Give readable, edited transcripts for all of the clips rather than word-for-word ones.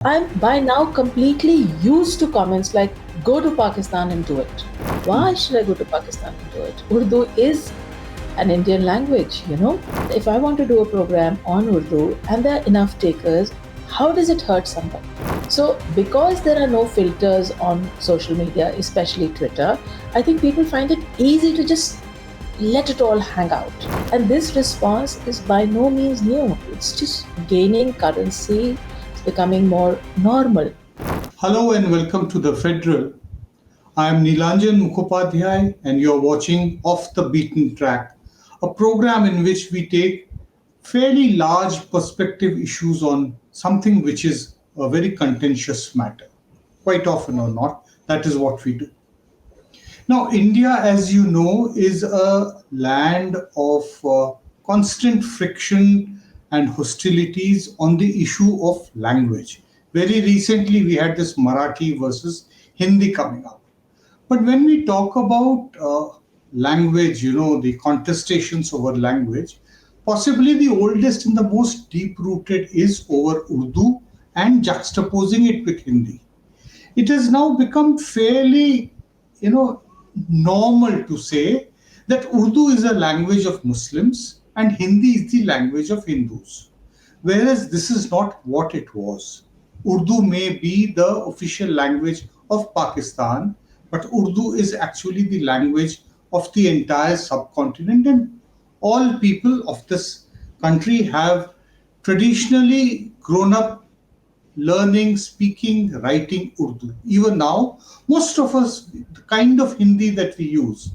I'm by now completely used to comments like, go to Pakistan and do it. Why should I go to Pakistan and do it? Urdu is an Indian language, you know. If I want to do a program on Urdu and there are enough takers, how does it hurt someone? So, because there are no filters on social media, especially Twitter, I think people find it easy to just let it all hang out. And this response is by no means new. It's just gaining currency, it's becoming more normal. Hello and welcome to the Federal. I am Nilanjan Mukhopadhyay and you're watching Off the Beaten Track, a program in which we take fairly large perspective issues on something which is a very contentious matter. Quite often or not, that is what we do. Now, India, as you know, is a land of constant friction and hostilities on the issue of language. Very recently, we had this Marathi versus Hindi coming up. But when we talk about language, the contestations over language, possibly the oldest and the most deep rooted is over Urdu and juxtaposing it with Hindi. It has now become fairly, you know, normal to say that Urdu is a language of Muslims and Hindi is the language of Hindus. Whereas this is not what it was. Urdu may be the official language of Pakistan, but Urdu is actually the language of the entire subcontinent, and all people of this country have traditionally grown up learning, speaking, writing Urdu. Even now, most of us, the kind of Hindi that we use,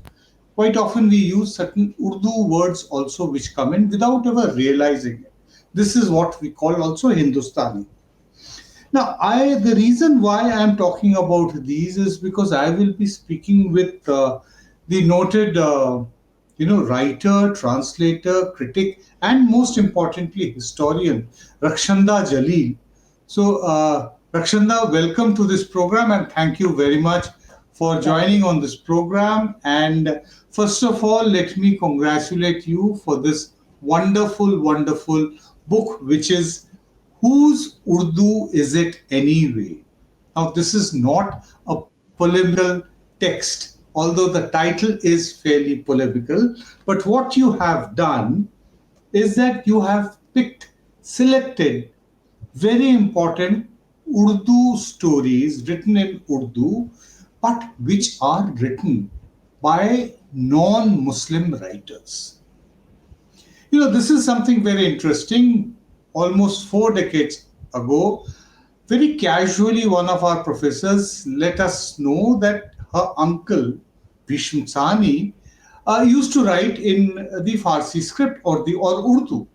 quite often we use certain Urdu words also which come in without ever realizing it. This is what we call also Hindustani. Now, the reason why I am talking about these is because I will be speaking with the noted, writer, translator, critic, and most importantly, historian Rakshanda Jalil. So, Rakshanda, welcome to this program, and thank you very much for joining on this program. And first of all, let me congratulate you for this wonderful, wonderful book, which is Whose Urdu Is It Anyway? Now, this is not a polemical text, although the title is fairly polemical. But what you have done is that you have selected very important Urdu stories written in Urdu, but which are written by non Muslim writers. This is something very interesting. Almost 4 decades ago, very casually, one of our professors let us know that her uncle, Bhishm Sani, used to write in the Farsi script or Urdu.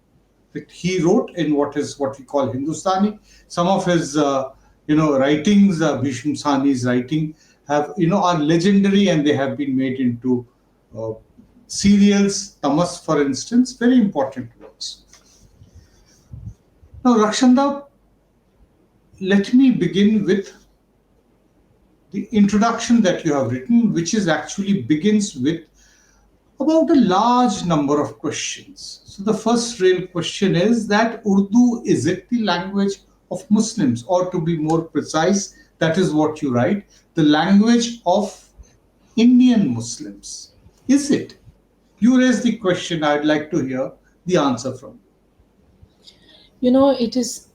He wrote in what we call Hindustani. Some of his writings, Bhishm Sani's writing, have are legendary and they have been made into uh, serials. Tamas, for instance, very important works. Now, Rakshanda, let me begin with the introduction that you have written, which is actually begins with about a large number of questions. So the first real question is that Urdu, is it the language of Muslims? Or to be more precise, that is what you write, the language of Indian Muslims. Is it? You raise the question, I'd like to hear the answer from you.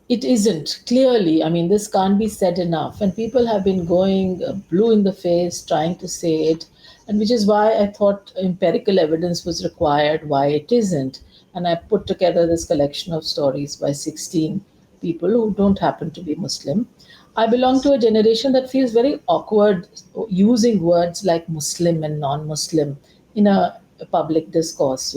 It isn't clearly. I mean, this can't be said enough, and people have been going blue in the face trying to say it, and which is why I thought empirical evidence was required why it isn't. And I put together this collection of stories by 16 people who don't happen to be Muslim. I belong to a generation that feels very awkward using words like Muslim and non-Muslim in a public discourse.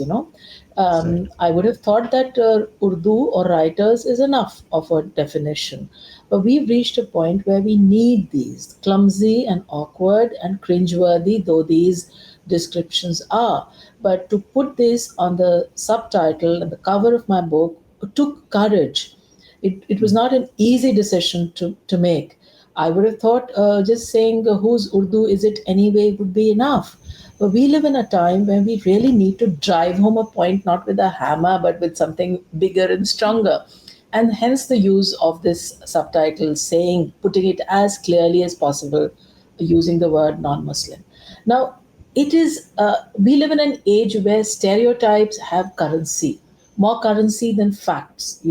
Right. I would have thought that Urdu or writers is enough of a definition. But we've reached a point where we need these, clumsy and awkward and cringeworthy though these descriptions are. But to put this on the subtitle and the cover of my book took courage. It was not an easy decision to make. I would have thought just saying whose Urdu is it anyway would be enough. But we live in a time when we really need to drive home a point not with a hammer but with something bigger and stronger. and hence the use of this subtitle saying, putting it as clearly as possible, using the word non-Muslim. Now, it is we live in an age where stereotypes have currency, more currency than facts,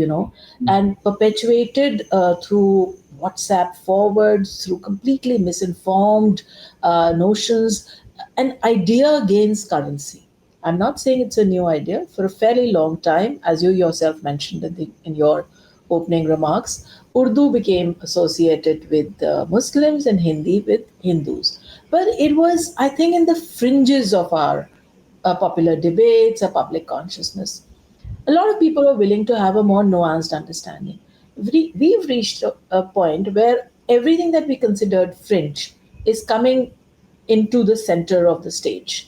and perpetuated through WhatsApp forwards, through completely misinformed notions. An idea gains currency. I'm not saying it's a new idea. For a fairly long time, as you yourself mentioned in your opening remarks, Urdu became associated with Muslims and Hindi with Hindus. But it was, I think, in the fringes of our popular debates, our public consciousness. A lot of people are willing to have a more nuanced understanding. We've reached a point where everything that we considered fringe is coming into the center of the stage.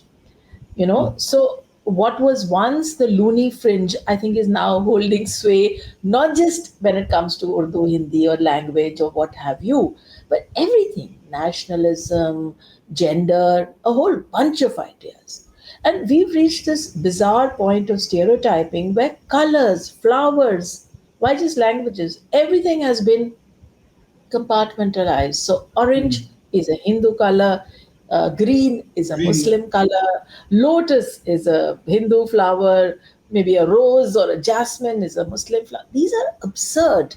So what was once the loony fringe, I think, is now holding sway, not just when it comes to Urdu, Hindi, or language, or what have you, but everything: nationalism, gender, a whole bunch of ideas. And we've reached this bizarre point of stereotyping where colors, flowers, why just languages, everything has been compartmentalized. So orange is a Hindu color, green is a Green. Muslim color, lotus is a Hindu flower, maybe a rose or a jasmine is a Muslim flower. These are absurd.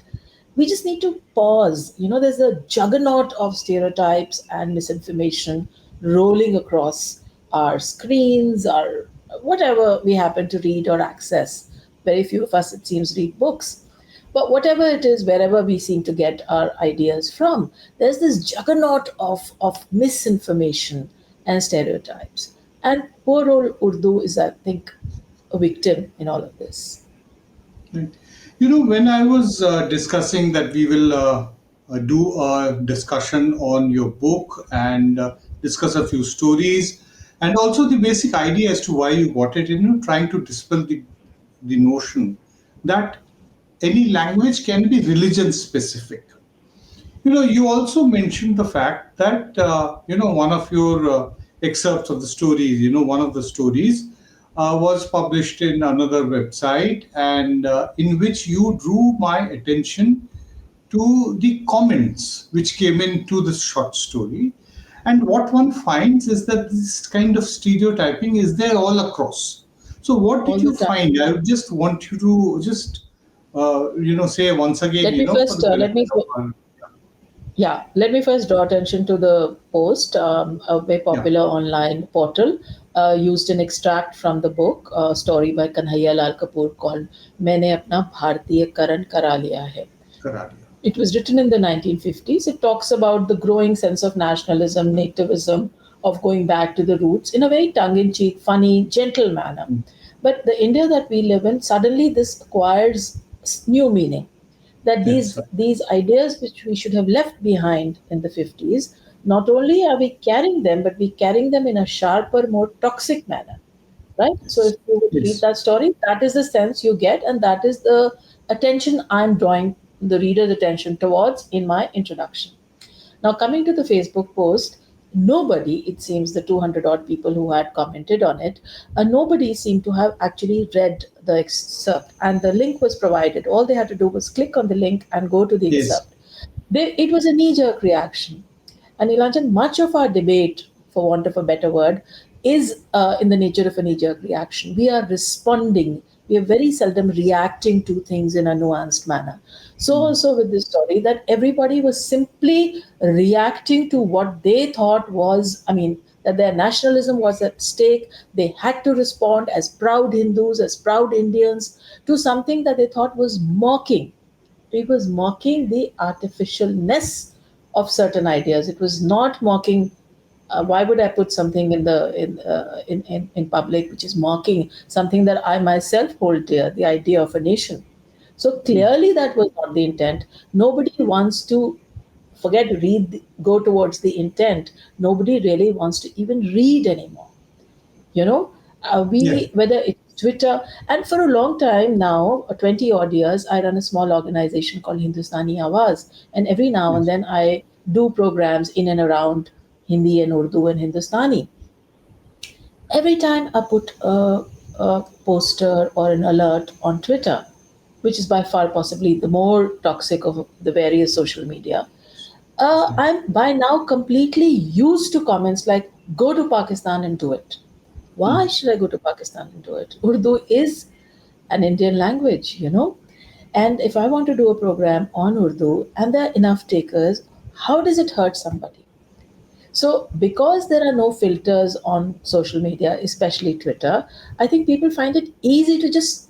We just need to pause. There's a juggernaut of stereotypes and misinformation rolling across our screens, our whatever we happen to read or access. Very few of us, it seems, read books. But whatever it is, wherever we seem to get our ideas from, there's this juggernaut of misinformation and stereotypes. And poor old Urdu is, I think, a victim in all of this. Right. When I was discussing that we will do a discussion on your book and discuss a few stories, and also the basic idea as to why you got it, trying to dispel the notion that any language can be religion specific. You also mentioned the fact that, one of your excerpts of the stories, one of the stories was published in another website, and in which you drew my attention to the comments which came into this short story. And what one finds is that this kind of stereotyping is there all across. So, what All did the you time. find? I would just want you to just, say once again, Let me for first the let me benefit of our. let me first draw attention to the post, a very Yeah, popular online portal, used an extract from the book, a story by Kanhaiya Lal Kapoor called "मैंने अपना भारतीयकरण करा लिया है." Karadia. It was written in the 1950s. It talks about the growing sense of nationalism, nativism, of going back to the roots in a very tongue in cheek, funny, gentle manner. But the India that we live in, suddenly this acquires new meaning. That That's these, right. these ideas which we should have left behind in the 50s, not only are we carrying them, but we're carrying them in a sharper, more toxic manner, right? So if Yes. you would read Yes. that story, that is the sense you get, and that is the attention I'm drawing the reader's attention towards in my introduction. Now, coming to the Facebook post, nobody, it seems, the 200 odd people who had commented on it, nobody seemed to have actually read the excerpt, and the link was provided. All they had to do was click on the link and go to the Yes. excerpt. It was a knee jerk reaction. And Nilanjan, much of our debate, for want of a better word, is in the nature of a knee jerk reaction. We are responding. We are very seldom reacting to things in a nuanced manner. So, also with this story, that everybody was simply reacting to what they thought was, I mean, that their nationalism was at stake. They had to respond as proud Hindus, as proud Indians, to something that they thought was mocking. It was mocking the artificialness of certain ideas. It was not mocking. Why would I put something in public which is mocking something that I myself hold dear, the idea of a nation? So clearly, that was not the intent. Nobody wants to go towards the intent. Nobody really wants to even read anymore. you know Yeah. we whether it's Twitter, and for a long time now, 20 odd years, I run a small organization called Hindustani Awaz, and every now and Yes. then I do programs in and around Hindi and Urdu and Hindustani. Every time I put a poster or an alert on Twitter, which is by far possibly the more toxic of the various social media. I'm by now completely used to comments like, go to Pakistan and do it. Why should I go to Pakistan and do it? Urdu is an Indian language, you know. And if I want to do a program on Urdu and there are enough takers, how does it hurt somebody? So, because there are no filters on social media, especially Twitter, I think people find it easy to just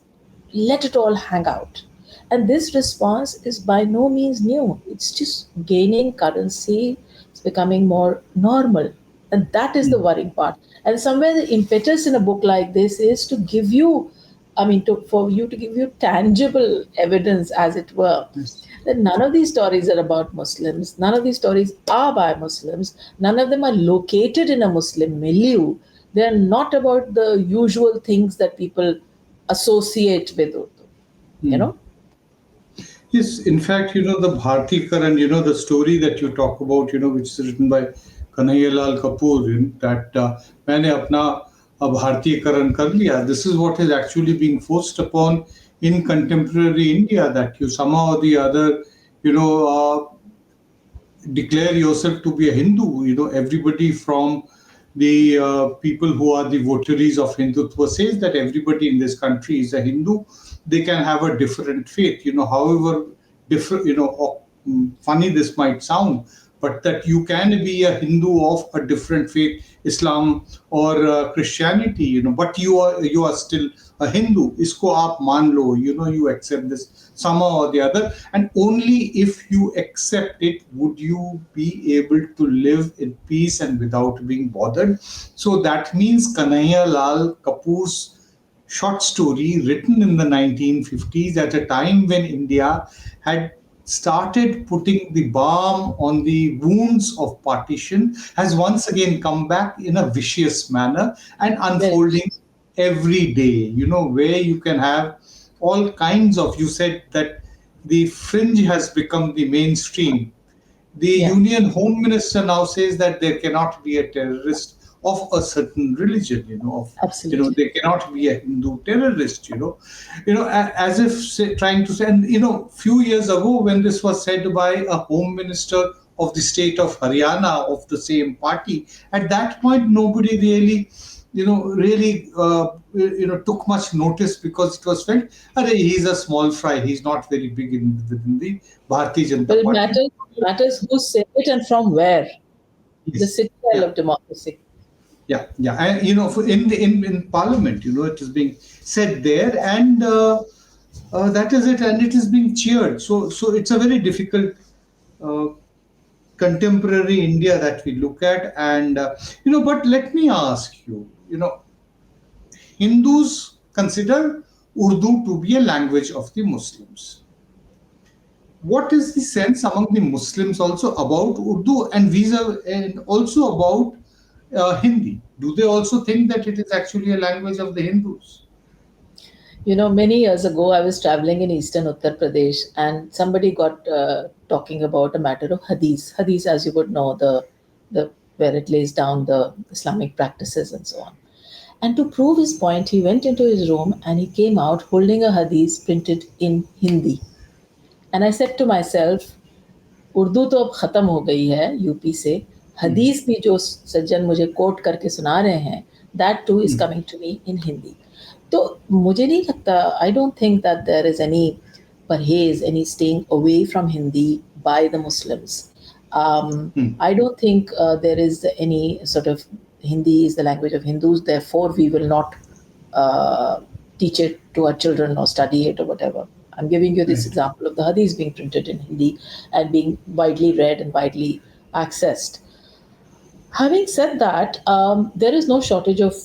let it all hang out. And this response is by no means new. It's just gaining currency, it's becoming more normal. And that is the worrying part. And somewhere the impetus in a book like this is to give you, for you to give you tangible evidence, as it were, Yes. that none of these stories are about Muslims. None of these stories are by Muslims. None of them are located in a Muslim milieu. They are not about the usual things that people associate with Urdu. You know? Yes, in fact, the Bharti Karan, the story that you talk about, which is written by Kanhaiya Lal Kapoor, that मैंने अपना Bharti Karan कर लिया. This is what is actually being forced upon in contemporary India, that you somehow or the other, you know, declare yourself to be a Hindu. Everybody from the people who are the votaries of Hindutva says that everybody in this country is a Hindu. They can have a different faith, however different, funny this might sound, but that you can be a Hindu of a different faith, Islam or Christianity, but you are still a Hindu. Isko aap maan lo, you accept this somehow or the other, and only if you accept it would you be able to live in peace and without being bothered. So that means Kanhaiya Lal Kapoor's short story, written in the 1950s at a time when India had started putting the balm on the wounds of partition, has once again come back in a vicious manner and Very unfolding every day, where you can have all kinds of, you said that the fringe has become the mainstream. The yeah, Union Home Minister now says that there cannot be a terrorist of a certain religion, absolutely. there cannot be a Hindu terrorist, as if trying to say, and few years ago when this was said by a Home Minister of the state of Haryana of the same party, at that point nobody really took much notice, because it was felt, he's a small fry, he's not very big within the Bharatiya But Janata it Party. matters who said it and from where. The Yes. citadel Yeah. of democracy. Yeah. Yeah. And in Parliament, it is being said there, and that is it, and it is being cheered. So it's a very difficult uh, contemporary India that we look at, and But let me ask you, Hindus consider Urdu to be a language of the Muslims. What is the sense among the Muslims also about Urdu, and visa, and also about Hindi? Do they also think that it is actually a language of the Hindus? Many years ago, I was traveling in eastern Uttar Pradesh, and somebody got talking about a matter of hadith. Hadith, as you would know, the where it lays down the Islamic practices and so on. And to prove his point, he went into his room and he came out holding a hadith printed in Hindi. And I said to myself, Urdu तो अब ख़त्म हो गई है UP से, हदीस भी जो सज्जन मुझे कोट करके सुना रहे हैं, that too is coming to me in Hindi. तो मुझे नहीं लगता, I don't think that there is any परहेज, any staying away from Hindi by the Muslims. I don't think there is any sort of Hindi is the language of Hindus, therefore we will not uh, teach it to our children or study it or whatever. I'm giving you this Right. example of the hadith being printed in Hindi and being widely read and widely accessed. Having said that, there is no shortage of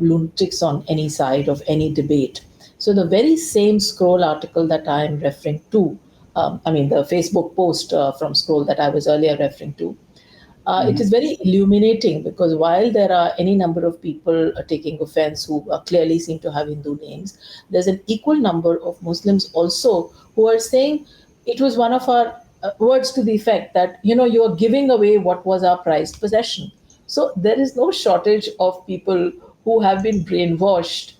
lunatics on any side of any debate. So the very same Scroll article that I am referring to, the Facebook post from Scroll that I was earlier referring to, it is very illuminating, because while there are any number of people taking offense who clearly seem to have Hindu names, there's an equal number of Muslims also who are saying it was one of our words to the effect that, you are giving away what was our prized possession. So there is no shortage of people who have been brainwashed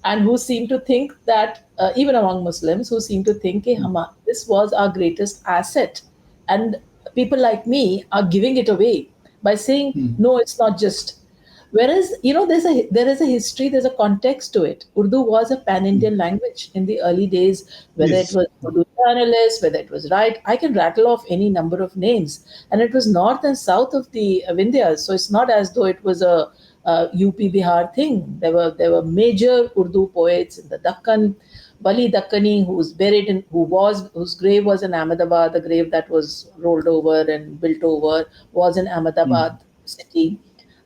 and who seem to think that, even among Muslims, who seem to think कि this was our greatest asset, and people like me are giving it away by saying mm, no, it's not just. Whereas, there is a history, there's a context to it. Urdu was a pan-Indian language in the early days, whether it yes. was Urdu journalists, whether it was right. I can rattle off any number of names, and it was north and south of the Vindhyas. So it's not as though it was a UP Bihar thing. There were major Urdu poets in the Dakkan. Bali Dakkani, whose grave was in Ahmedabad, the grave that was rolled over and built over was in Mm, Ahmedabad city.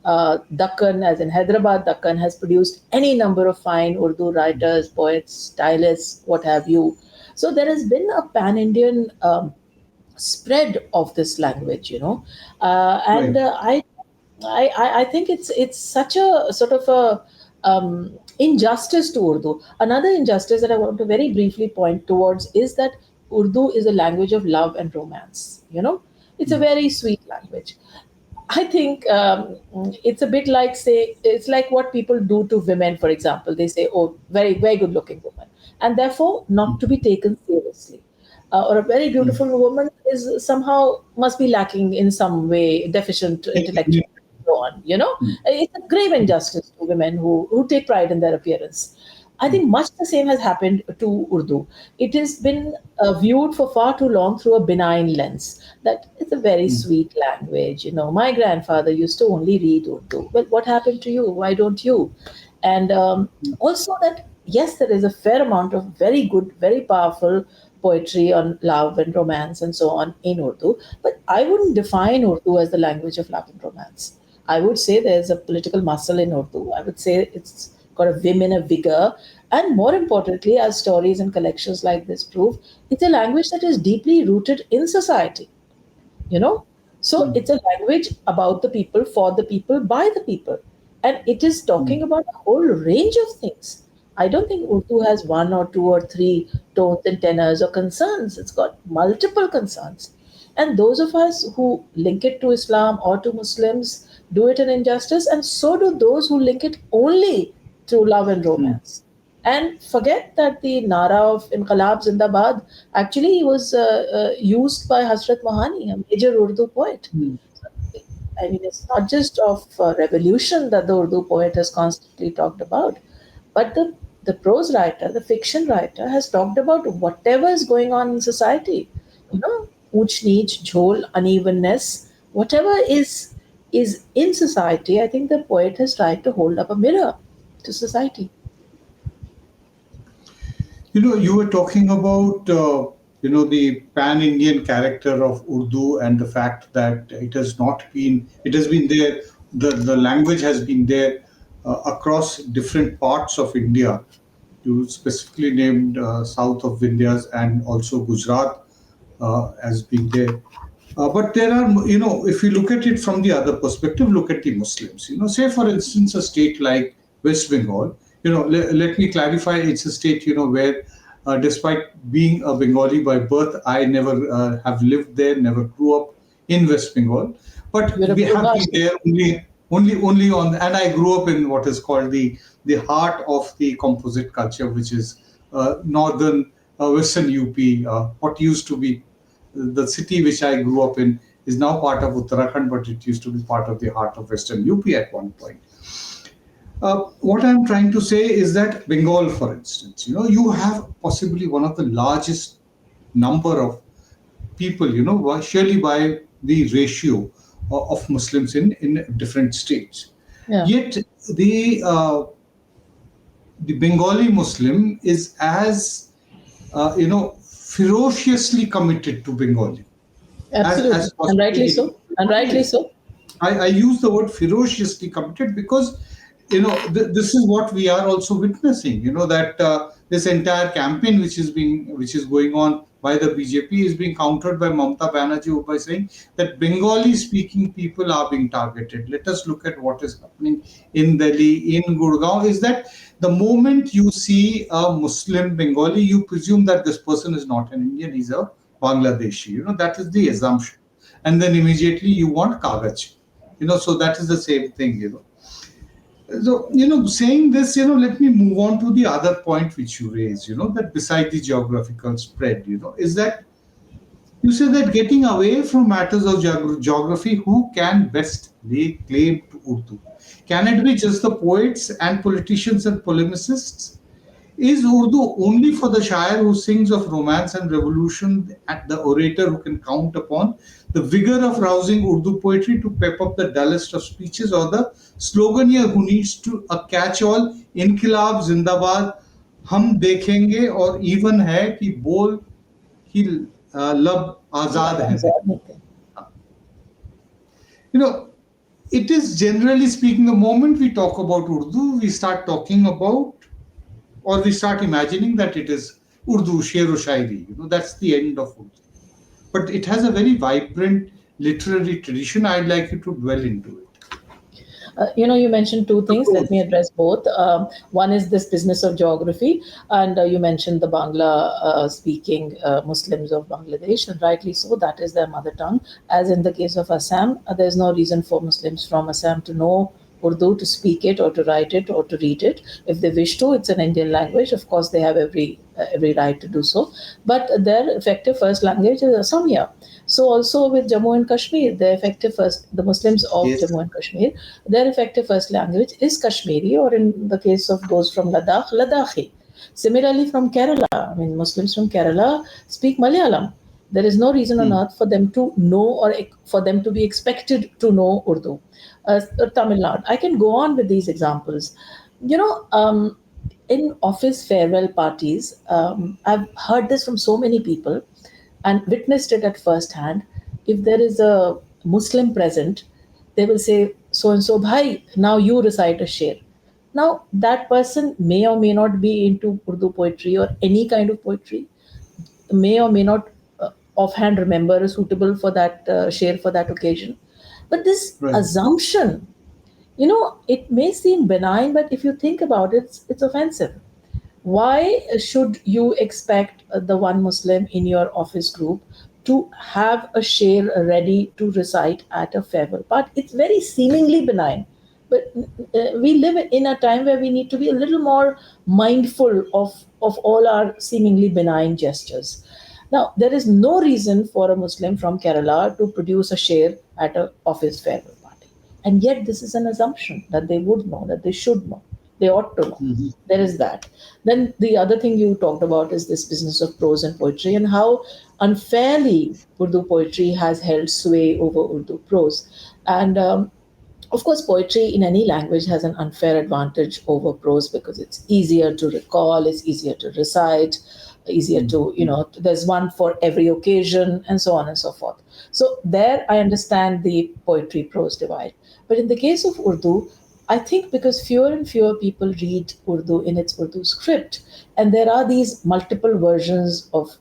Dakkan, as in Hyderabad, Dakkan has produced any number of fine Urdu writers, poets, stylists, what have you. So there has been a pan Indian spread of this language, and right. I think it's such a sort of a injustice to Urdu. Another injustice that I want to very briefly point towards is that Urdu is a language of love and romance. It's a Mm, very sweet language. I think it's a bit like, say, it's like what people do to women, for example. They say, oh, very, very good looking woman, and therefore not mm, to be taken seriously. Or a very mm. beautiful woman is somehow must be lacking in some way, deficient Mm, intellectually, and so on. mm, It's a grave injustice to women who take pride in their appearance. I think much the same has happened to Urdu. It has been viewed for far too long through a benign lens. That it's a very mm, sweet language. My grandfather used to only read Urdu. Well, what happened to you? Why don't you? And also that, yes, there is a fair amount of very good, very powerful poetry on love and romance and so on in Urdu. But I wouldn't define Urdu as the language of love and romance. I would say there's a political muscle in Urdu. I would say it's got a vim and a vigor. And more importantly, as stories and collections like this prove, it's a language that is deeply rooted in society you know so mm, it's a language about the people, for the people, by the people, and it is mm. talking about a whole range of things. I don't think Urdu has one or two or three tones and tenors or concerns. It's got multiple concerns, and those of us who link it to Islam or to Muslims do it an injustice, and so do those who link it only through love and Mm, romance. And forget that the Nara of Inqilab Zindabad actually was used by Hasrat Mohani, a major Urdu poet. mm. I mean, it's not just of revolution that the Urdu poet has constantly talked about, but the prose writer, the fiction writer, has talked about whatever is going on in society. Ooch neech, jhol, unevenness, whatever is in society. I think the poet has tried to hold up a mirror to society. You were talking about the pan-Indian character of Urdu and the fact that it has been there. The language has been there across different parts of India. You specifically named south of Vindhyas and also Gujarat as being there. But there are, if you look at it from the other perspective, look at the Muslims. Say for instance, a state like West Bengal. Let me clarify. It's a state, where, despite being a Bengali by birth, I never have lived there, never grew up in West Bengal. But You're a we pure have been Bharti. there only on, and I grew up in what is called the heart of the composite culture, which is northern Western UP, what used to be the city which I grew up in is now part of Uttarakhand, but it used to be part of the heart of Western UP at one point. What I'm trying to say is that Bengal, for instance, you have possibly one of the largest number of people, surely by the ratio of Muslims in different states. Yeah, Yet the uh, the Bengali Muslim is as ferociously committed to Bengali as absolutely. And possibly rightly so. And anybody rightly is. so. I use the word ferociously committed because this is what we are also witnessing. That this entire campaign which is going on by the BJP is being countered by Mamata Banerjee by saying that Bengali speaking people are being targeted. Let us look at what is happening in Delhi, in Gurgaon. Is that the moment you see a Muslim Bengali, you presume that this person is not an Indian, he's a Bangladeshi. That is the assumption, and then immediately you want kagaj. So that is the same thing. So, saying this, let me move on to the other point which you raised, that beside the geographical spread, is that you say that getting away from matters of geography, who can best lay claim to Urdu? Can it be just the poets and politicians and polemicists? Is Urdu only for the shair who sings of romance and revolution, and the orator who can count upon the vigor of rousing Urdu poetry to pep up the dullest of speeches, or the sloganeer who needs to a catch-all इनकलाब जिंदाबाद हम देखेंगे और even है कि बोल कि लब आजाद है मेरे. You know, it is generally speaking, the moment we talk about Urdu, we start talking about, or we start imagining that it is Urdu, sher o shairi. That's the end of Urdu. But it has a very vibrant literary tradition. I'd like you to dwell into it. You mentioned two things. Let me address both. One is this business of geography, and you mentioned the Bangla speaking Muslims of Bangladesh, and rightly so, that is their mother tongue. As in the case of Assam, there's no reason for Muslims from Assam to know Urdu, to speak it or to write it or to read it. If they wish to, it's an Indian language. Of course, they have every right to do so. But their effective first language is Assamia. So also with Jammu and Kashmir, the Muslims of Yes. Jammu and Kashmir, their effective first language is Kashmiri, or in the case of those from Ladakh, Ladakhi. Similarly, from Kerala, I mean, Muslims from Kerala speak Malayalam. There is no reason on Hmm. earth for them to know, or for them to be expected to know Urdu. Tamil Nadu. I can go on with these examples. You know, in office farewell parties, I've heard this from so many people and witnessed it at first hand. If there is a Muslim present, they will say, so and so, bhai, now you recite a sher. Now, that person may or may not be into Urdu poetry or any kind of poetry, may or may not offhand remember a suitable for that sher for that occasion. But this Right. assumption, it may seem benign, but if you think about it, it's offensive. Why should you expect the one Muslim in your office group to have a share ready to recite at a farewell part? It's very seemingly benign. But we live in a time where we need to be a little more mindful of all our seemingly benign gestures. Now, there is no reason for a Muslim from Kerala to produce a share at an office farewell party. And yet, this is an assumption that they would know, that they should know, they ought to know. Mhm. There is that. Then the other thing you talked about is this business of prose and poetry, and how unfairly Urdu poetry has held sway over Urdu prose. And of course, poetry in any language has an unfair advantage over prose because it's easier to recall, it's easier to recite, easier to, there's one for every occasion, and so on and so forth. So, there I understand the poetry prose divide. But in the case of Urdu, I think because fewer and fewer people read Urdu in its Urdu script, and there are these multiple versions of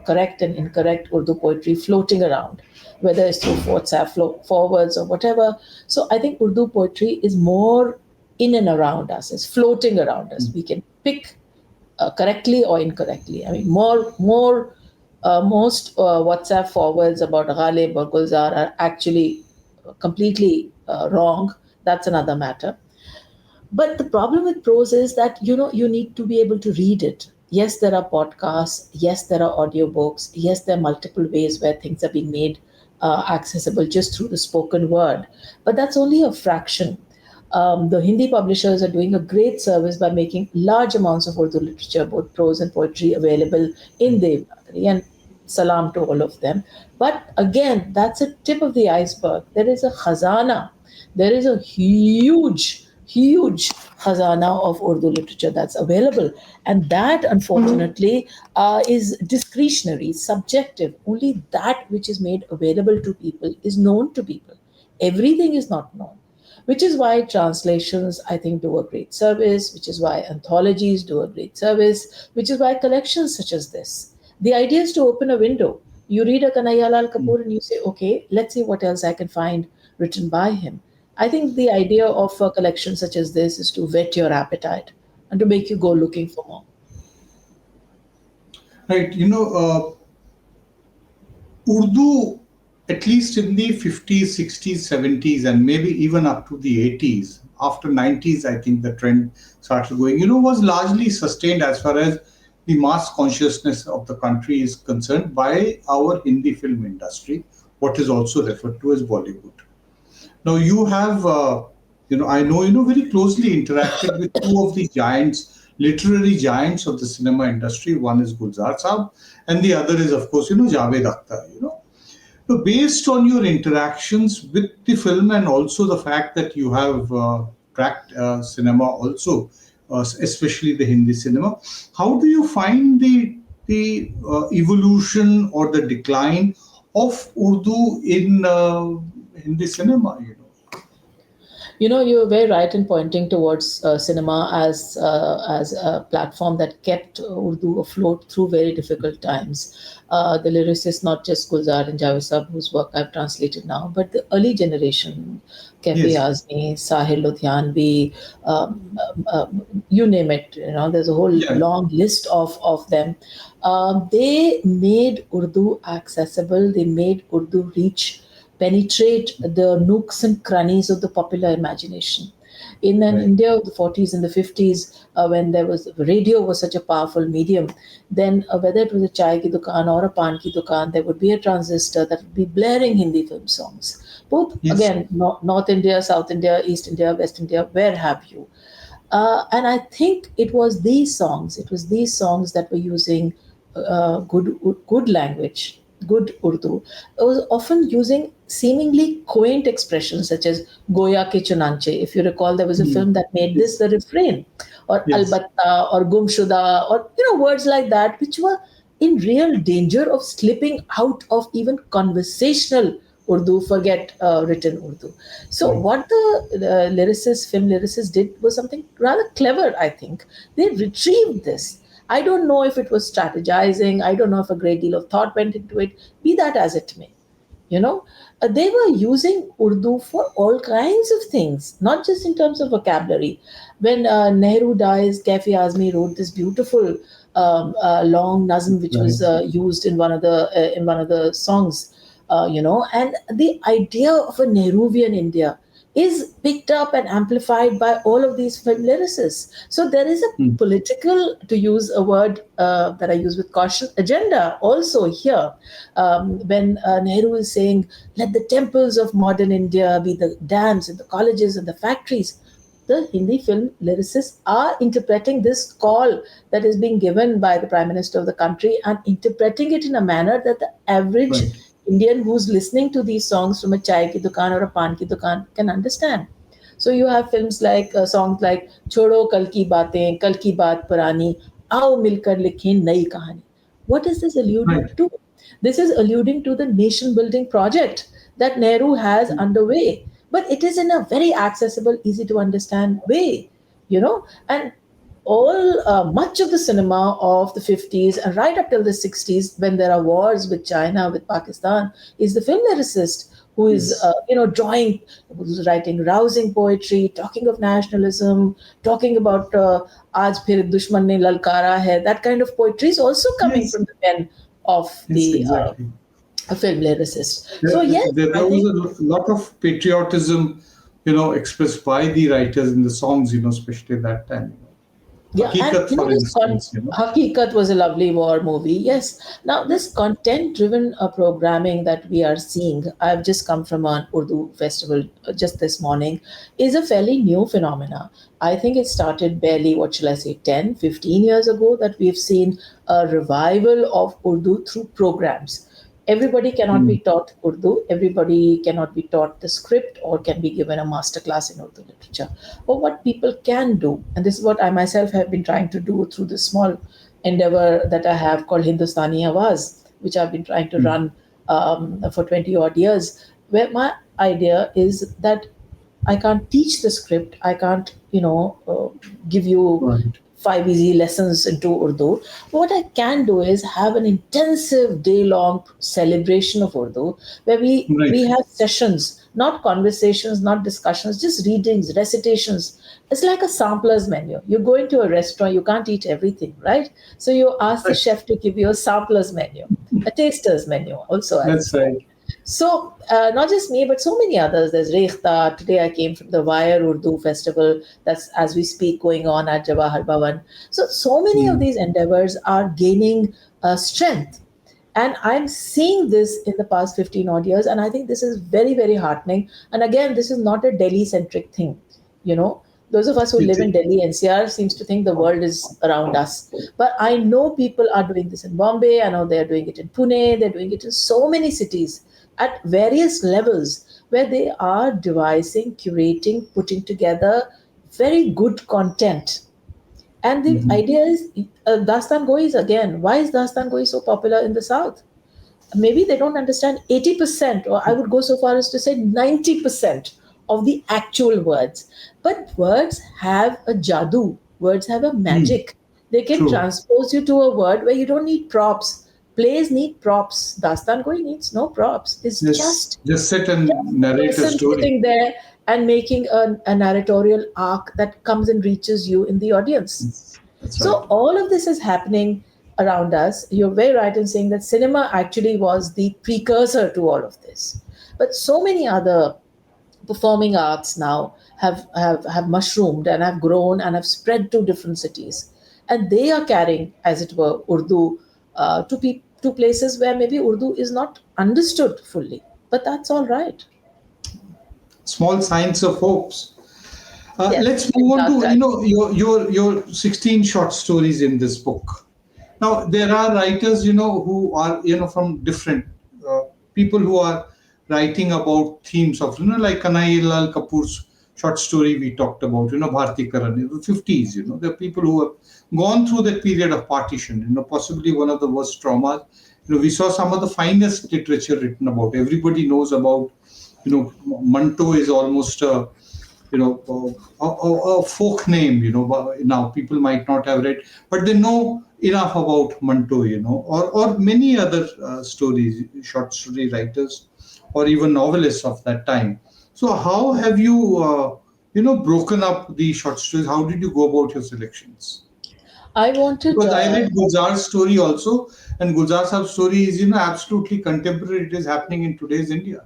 correct and incorrect Urdu poetry floating around, whether it's through WhatsApp forwards or whatever. So I think Urdu poetry is more in and around us, it's floating around us. We can pick correctly or incorrectly. I mean, most WhatsApp forwards about Ghalib or Gulzar are actually completely wrong. That's another matter. But the problem with prose is that you need to be able to read it. Yes, there are podcasts. Yes, there are audiobooks. Yes, there are multiple ways where things are being made accessible just through the spoken word. But that's only a fraction. The Hindi publishers are doing a great service by making large amounts of Urdu literature, both prose and poetry, available in Devanagari. And salam to all of them. But again, that's a tip of the iceberg. There is a khazana. There is a huge khazana of Urdu literature that's available. And that, unfortunately, is discretionary, subjective. Only that which is made available to people is known to people. Everything is not known, which is why translations, I think, do a great service, which is why anthologies do a great service, which is why collections such as this. The idea is to open a window. You read a Kanhaiya Kapoor and you say, okay, let's see what else I can find written by him. I think the idea of a collection such as this is to whet your appetite and to make you go looking for more. Right. Urdu, at least in the 50s, 60s, 70s, and maybe even up to the 80s, after 90s, I think the trend started going, was largely sustained as far as the mass consciousness of the country is concerned by our Hindi film industry, what is also referred to as Bollywood. Now you have, I know, very closely interacted with two of the giants, literary giants of the cinema industry. One is Gulzar Saab, and the other is, of course, Javed Akhtar. So based on your interactions with the film and also the fact that you have tracked cinema also, especially the Hindi cinema, how do you find the evolution or the decline of Urdu in Hindi cinema? You're very right in pointing towards cinema as a platform that kept Urdu afloat through very difficult times. The lyricists, not just Gulzar and Javed Sahab, whose work I've translated now, but the early generation, Kafi Yes. Azmi, Sahil Ludhianvi, you name it. There's a whole Yeah. long list of them. They made Urdu accessible. They made Urdu reach penetrate the nooks and crannies of the popular imagination. In an Right. India of the 40s and the 50s, when there was radio was such a powerful medium, then whether it was a chai ki dukaan or a pan ki dukaan, there would be a transistor that would be blaring Hindi film songs. Both Yes. again, North India, South India, East India, West India, where have you? And I think it was these songs that were using good language, good Urdu. It was often using seemingly quaint expressions such as Goya ke chunanche. If you recall, there was a Mm. film that made this Yes. the refrain, or Yes. albatta, or gumshuda, or words like that, which were in real danger of slipping out of even conversational Urdu, forget written Urdu. So Right. what the film lyricists did was something rather clever, I think. They retrieved this. I don't know if it was strategizing. I don't know if a great deal of thought went into it. Be that as it may. You know, they were using Urdu for all kinds of things, not just in terms of vocabulary. When Nehru dies, Kafi Azmi wrote this beautiful long nazm, which was Right. used in one of the songs. And the idea of a Nehruvian India is picked up and amplified by all of these film lyricists. So there is a Mm. political, to use a word that I use with caution, agenda also here. When Nehru is saying, let the temples of modern India be the dams and the colleges and the factories, the Hindi film lyricists are interpreting this call that is being given by the Prime Minister of the country and interpreting it in a manner that the average Right. Indian who's listening to these songs from a chai ki dukaan or a pan ki dukaan can understand. So you have films like songs like Chodo Kal Ki Baatein, Kal Ki Baat Purani, Aao Milkar Likhein Nayi Kahani. What is this alluding Right. to? This is alluding to the nation building project that Nehru has underway, but it is in a very accessible, easy to understand way, and all much of the cinema of the 50s and right up till the 60s, when there are wars with China, with Pakistan, is the film lyricist who is Yes. drawing, who's writing rousing poetry, talking of nationalism, talking about aaj phir dushman ne lalkara hai. That kind of poetry is also coming Yes. from the pen of Yes. the Exactly. film lyricist. So There, yes, there I was think. a lot of patriotism, expressed by the writers in the songs, especially that time. Yeah, and Hakikat, for this instance. Hakikat was a lovely war movie. Yes. Now, Yeah. this content-driven programming that we are seeing, I've just come from an Urdu festival just this morning, is a fairly new phenomena. I think it started barely, what shall I say, 10, 15 years ago that we've seen a revival of Urdu through programs. Everybody cannot be Mm. taught Urdu. Everybody cannot be taught the script or can be given a masterclass in Urdu literature. But what people can do, and this is what I myself have been trying to do through this small endeavor that I have called Hindustani Awaz, which I've been trying to Mm. run for 20 odd years, where my idea is that I can't teach the script. I can't, give you Right. 5 easy lessons into Urdu. What I can do is have an intensive day-long celebration of Urdu where we Right. have sessions, not conversations, not discussions, just readings, recitations. It's like a sampler's menu. You go into a restaurant, you can't eat everything, right? So you ask the Right. chef to give you a sampler's menu, a taster's menu, also, as That's it's called. right. So, not just me, but so many others. There's Rekhta. Today I came from the Wire Urdu Festival that's, as we speak, going on at Jawahar Bhavan. So many of Mm. these endeavors are gaining strength. And I'm seeing this in the past 15 odd years. And I think this is very, very heartening. And again, this is not a Delhi centric thing. You know, those of us who It live in is. Delhi NCR seems to think the world is around us. But I know people are doing this in Bombay. I know they're doing it in Pune. They're doing it in so many cities at various levels where they are devising, curating, putting together very good content. And the Mhm. idea is Dastan Goi is again, why is Dastan Goi so popular in the South? Maybe they don't understand 80%, or I would go so far as to say 90% of the actual words. But words have a jadoo, words have a Mm. magic. They can True. transpose you to a word where you don't need props. Plays need props. Dastan Goi needs no props. It's Just sit and just a narrate a person story. sitting there and making a narratorial arc that comes and reaches you in the audience. That's right. So all of this is happening around us. You're very right in saying that cinema actually was the precursor to all of this. But so many other performing arts now have mushroomed and have grown and have spread to different cities. And they are carrying, as it were, Urdu to places where maybe Urdu is not understood fully. But that's all right. Small signs of hopes. Yes, Let's in move on dark to times. your 16 short stories in this book. Now there are writers who are from different people who are writing about themes of like Kanai Kapoor's short story we talked about, Bharti Karan in the 50s. There are people who have gone through that period of partition, possibly one of the worst traumas. We saw some of the finest literature written about. Everybody knows about, Manto is almost a a folk name, but now people might not have read, but they know enough about Manto, or many other stories, short story writers, or even novelists of that time. So, how have you, broken up the short stories? How did you go about your selections? I wanted Because I read Gulzar's story also, and Gulzar's story is, absolutely contemporary. It is happening in today's India.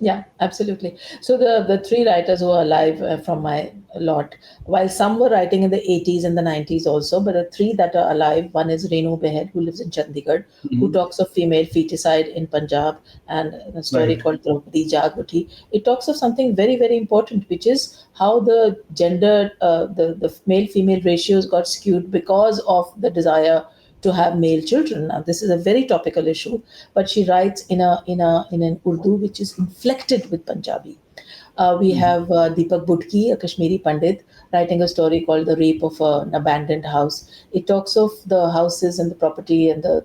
Yeah, absolutely. So the three writers who are alive from my lot, while some were writing in the 80s and the 90s also, but the three that are alive, one is Renu Behed, who lives in Chandigarh, who Mhm. talks of female feticide in Punjab, and a story Right. called Draupadi Jaguti. It talks of something very, very important, which is how the male female ratios got skewed because of the desire to have male children. Now, this is a very topical issue, but she writes in an Urdu which is inflected with Punjabi. We Mhm. have Deepak Budki, a Kashmiri Pandit, writing a story called The Rape of an Abandoned House. It talks of the houses and the property and the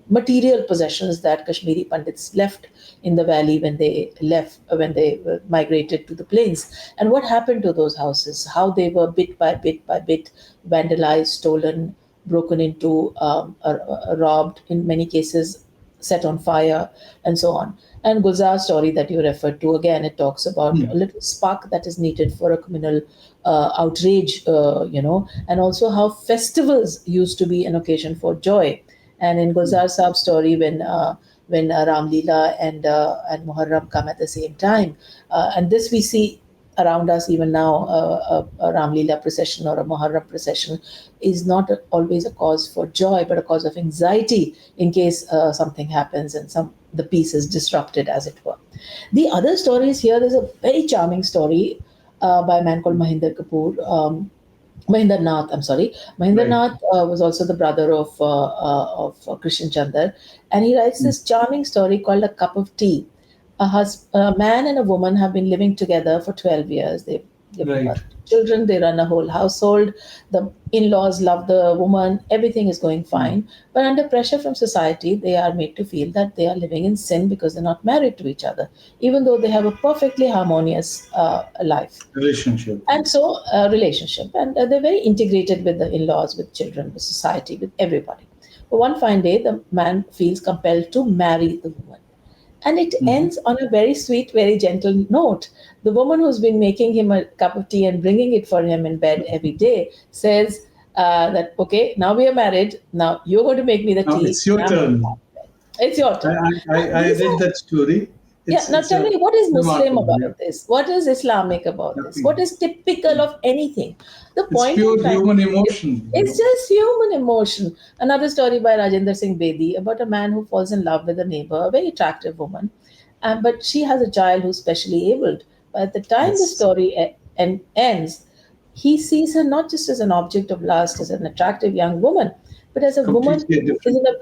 material possessions that Kashmiri Pandits left in the valley when they migrated to the plains, and what happened to those houses, how they were bit by bit vandalized, stolen, broken into, robbed, in many cases set on fire, and so on. And Gulzar's story that you referred to, again, it talks about a Hmm. little spark that is needed for a communal outrage, and also how festivals used to be an occasion for joy. And in Gulzar Saab's story, when Ram Leela and Muharram come at the same time, and this we see around us even now, a Ram Leela procession or a Muharram procession is not always a cause for joy, but a cause of anxiety in case something happens and the peace is disrupted, as it were. The other stories here, there's a very charming story by a man called Mahinder Kapoor. Mahinder Nath, I'm sorry. Mahinder Right. Nath was also the brother of Christian Chandar, and he writes Hmm. this charming story called A Cup of Tea. A man and a woman have been living together for 12 years. They've given Right. birth to children, they run a whole household. The in laws love the woman, everything is going Hmm. fine. But under pressure from society, they are made to feel that they are living in sin because they're not married to each other, even though they have a perfectly harmonious life. Relationship. And so, relationship, and they're very integrated with the in-laws, with children, with society, with everybody. But one fine day, the man feels compelled to marry the woman, and it Mhm. ends on a very sweet, very gentle note. The woman who's been making him a cup of tea and bringing it for him in bed every day says that, okay, now we are married, now you're going to make me the Now tea, it's your and I'm going to turn. have bed. It's your I, turn. I, Now, I these read are, that story. yeah, now It's tell a me, what is Muslim remarkable. Yeah, about this? What is Islamic about this? What nothing. is typical of anything? The It's point I'm pure trying to human make is emotion. it's just human emotion. Another story by Rajendra Singh Bedi about a man who falls in love with a neighbor, a very attractive woman, but she has a child who's specially abled. But at the time the Yes, story ends, he sees her not just as an object of lust, as an attractive young woman, but as a woman completely who is different. in a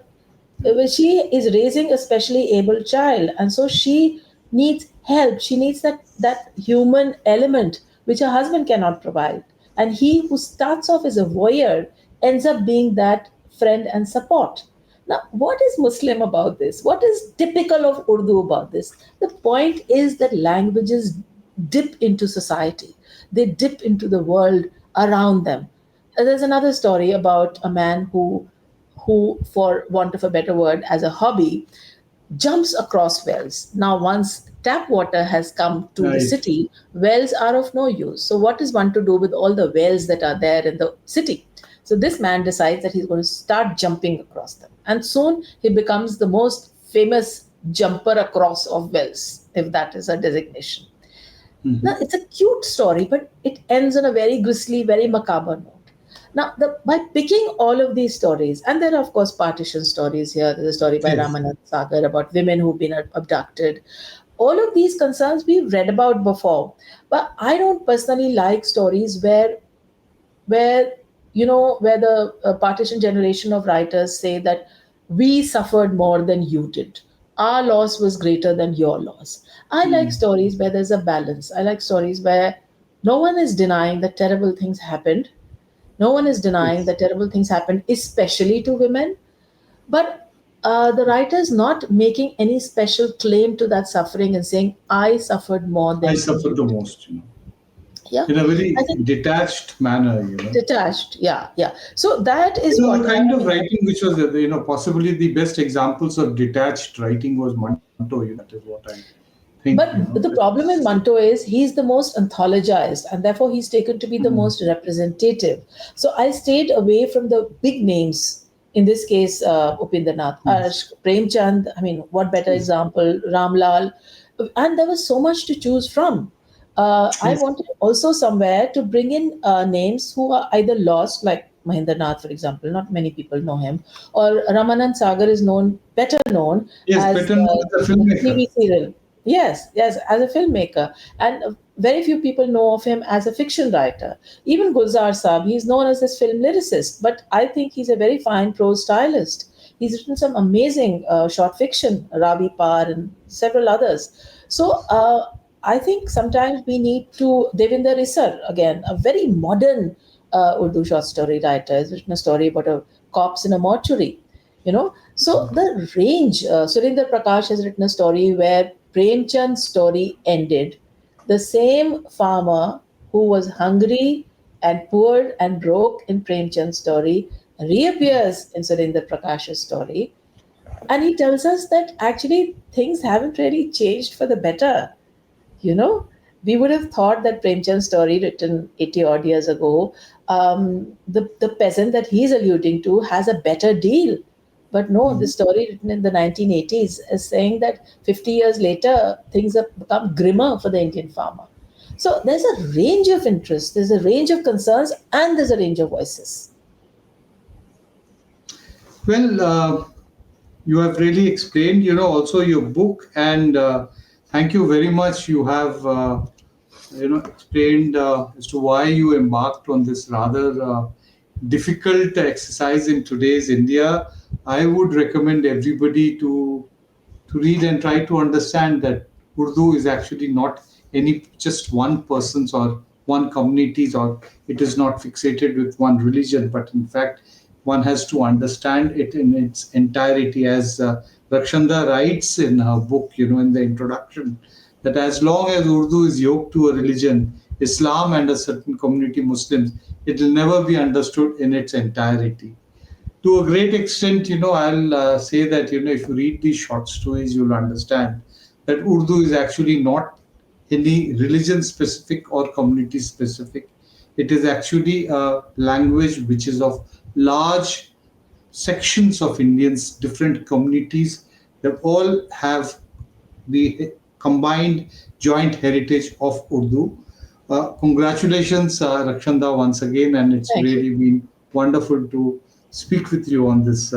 well, she is raising a specially able child, and so she needs help. She needs that human element which her husband cannot provide, and he who starts off as a voyeur ends up being that friend and support. Now, what is Muslim about this? What is typical of Urdu about this? The point is that languages dip into society, they dip into the world around them. There's another story about a man who, for want of a better word, as a hobby, jumps across wells. Now, once tap water has come to the Right. city, wells are of no use. So, what is one to do with all the wells that are there in the city? So, this man decides that he's going to start jumping across them. And soon he becomes the most famous jumper across of wells, if that is a designation. Now, Mhm. it's a cute story, but it ends on a very grisly, very macabre note. Now, by picking all of these stories, and there are, of course, partition stories here. There's a story by Yes. Ramanand Sagar about women who've been abducted. All of these concerns we've read about before. But I don't personally like stories where where the partition generation of writers say that we suffered more than you did, our loss was greater than your loss. I like Hmm. stories where there's a balance. I like stories where no one is denying that terrible things happened, no one is denying Yes. that terrible things happened, especially to women, but the writer is not making any special claim to that suffering and saying I suffered more I than suffered you the did. most, Yeah, in a I very think detached manner. detached. Yeah, yeah. So that is The what kind I of mean. writing which was, possibly the best examples of detached writing was Manto. That is what I think. But the problem with Manto is he's the most anthologized, and therefore he's taken to be the Hmm. most representative. So I stayed away from the big names. In this case, Upindranath, Yes. Premchand. I mean, what better Yes. example? Ramlal, and there was so much to choose from. I Yes. wanted also somewhere to bring in names who are either lost, like Mahendranath, for example. Not many people know him, or Ramanand Sagar is better known Yes. as Better known as a the filmmaker. TV serial. Yes, yes, as a filmmaker, and very few people know of him as a fiction writer. Even Gulzar Saab, he's known as this film lyricist, but I think he's a very fine prose stylist. He's written some amazing short fiction, Ravi Par and several others. So I think sometimes we need to Devinder Isar again, a very modern Urdu short story writer, has written a story about a corpse in a mortuary. So the range. Surinder Prakash has written a story where Premchand's story ended. The same farmer who was hungry and poor and broke in Premchand's story reappears in Surinder Prakash's story, and he tells us that actually things haven't really changed for the better. you know we would have thought that Premchand's story, written 80 odd years ago, the peasant that he's alluding to has a better deal. But no, the Mhm. story written in the 1980s is saying that 50 years later things have become grimmer for the Indian farmer. So there's a range of interests, there's a range of concerns, and there's a range of voices. Well, you have really explained, also your book, and thank you very much. You have, explained as to why you embarked on this rather difficult exercise in today's India. I would recommend everybody to read and try to understand that Urdu is actually not any just one person's or one community's, or it is not fixated with one religion, but in fact one has to understand it in its entirety. As Rakshanda writes in her book, in the introduction, that as long as Urdu is yoked to a religion, Islam and a certain community, Muslims, it will never be understood in its entirety. To a great extent, I'll say that, if you read these short stories, you'll understand that Urdu is actually not any religion specific or community specific. It is actually a language which is of large sections of Indians, different communities, They all have the combined joint heritage of Urdu. Congratulations, Rakshanda, once again, and it's Thank you. really been wonderful to speak with you on this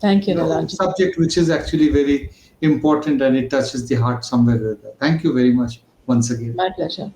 Thank you, Nilanjan. subject, which is actually very important and it touches the heart somewhere or other. Thank you very much once again. My pleasure.